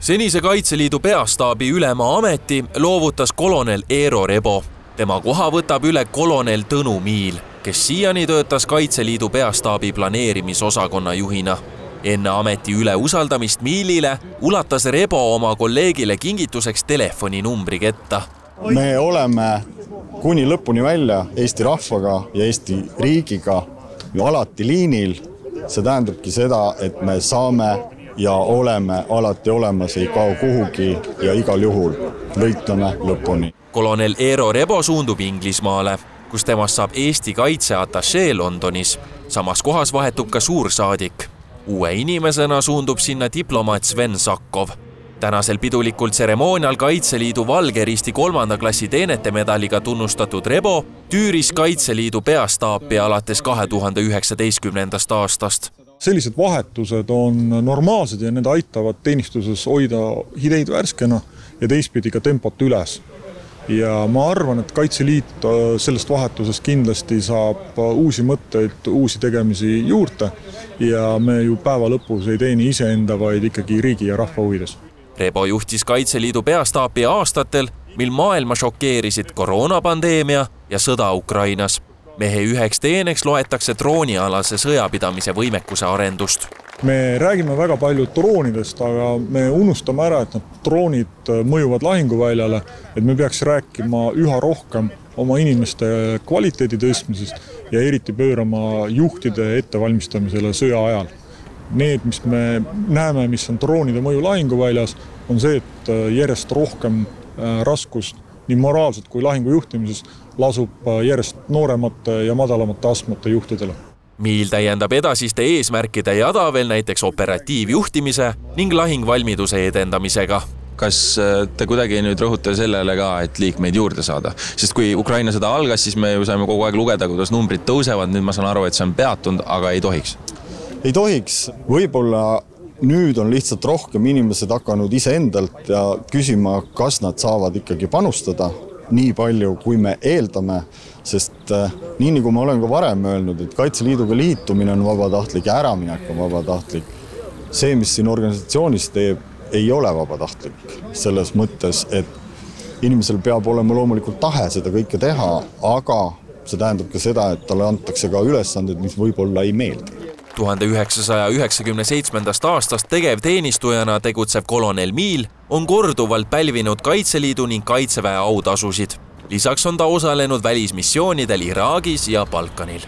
Senise Kaitseliidu peastaabi ülema ameti loovutas kolonel Eero Rebo. Tema koha võtab üle kolonel Tõnu Miil, kes siiani töötas Kaitseliidu peastaabi planeerimisosakonna juhina. Enne ameti üle usaldamist Miilile ulatas Rebo oma kolleegile kingituseks telefoninumbri ketta. Me oleme kuni lõpuni välja Eesti rahvaga ja Eesti riigiga ju alati liinil. See tähendabki seda, et me saame ja oleme alati olemas, ei kao kuhugi ja igal juhul võitleme lõpuni. Kolonel Eero Rebo suundub Inglismaale, kus temast saab Eesti kaitseatašee Londonis. Samas kohas vahetub ka suursaadik. Uue inimesena suundub sinna diplomaat Sven Sakkov. Tänasel pidulikul tseremoonial Kaitseliidu Valge Risti 3. klassi teenete medaliga tunnustatud Rebo tüüris Kaitseliidu peastaapi alates 2019. aastast. Sellised vahetused on normaalsed ja need aitavad teenistuses hoida ideid värskena ja teistpidi ka tempot üles. Ja ma arvan, et Kaitseliit sellest vahetusest kindlasti saab uusi mõtteid, uusi tegemisi juurde ja me ju päeva lõpus ei teeni iseenda, vaid ikkagi riigi ja rahva huvides. Rebo juhtis Kaitseliidu peastaapi aastatel, mil maailma šokeerisid koroonapandeemia ja sõda Ukrainas. Mehe üheks teeneks loetakse droonialase sõjapidamise võimekuse arendust. Me räägime väga palju droonidest, aga me unustame ära, et need droonid mõjuvad lahinguväljale, et me peaks rääkima üha rohkem oma inimeste kvaliteedi tõstmisest ja eriti pöörama juhtide ettevalmistamisele sõja ajal. Need, mis me näeme, mis on droonide mõju lahinguväljas, on see, et järjest rohkem raskust nii moraalselt kui lahingu juhtimises lasub järjest nooremate ja madalamate astmete juhtidele. Miil täiendab edasiste eesmärkide jada veel näiteks operatiivjuhtimise ning lahingvalmiduse edendamisega. Kas te kuidagi nüüd rõhute sellele ka, et liikmeid juurde saada? Sest kui Ukraina sõda algas, siis me ju saime kogu aeg lugeda, kuidas numbrid tõusevad. Nüüd ma saan aru, et see on peatunud, aga ei tohiks. Ei tohiks. Võib-olla nüüd on lihtsalt rohkem inimesed hakanud iseendalt ja küsima, kas nad saavad ikkagi panustada nii palju, kui me eeldame, sest nii nagu ma olen ka varem öelnud, et Kaitseliiduga liitumine on vabatahtlik ja äraminek on vabatahtlik. See, mis siin organisatsioonis teeb, ei ole vabatahtlik selles mõttes, et inimesel peab olema loomulikult tahe seda kõike teha, aga see tähendab ka seda, et talle antakse ka ülesanded, mis võib-olla ei meeldi. 1997. aastast tegevteenistujana tegutsev kolonel Miil on korduvalt pälvinud Kaitseliidu ning Kaitseväe autasusid. Lisaks on ta osalenud välismissioonidel Iraagis ja Balkanil.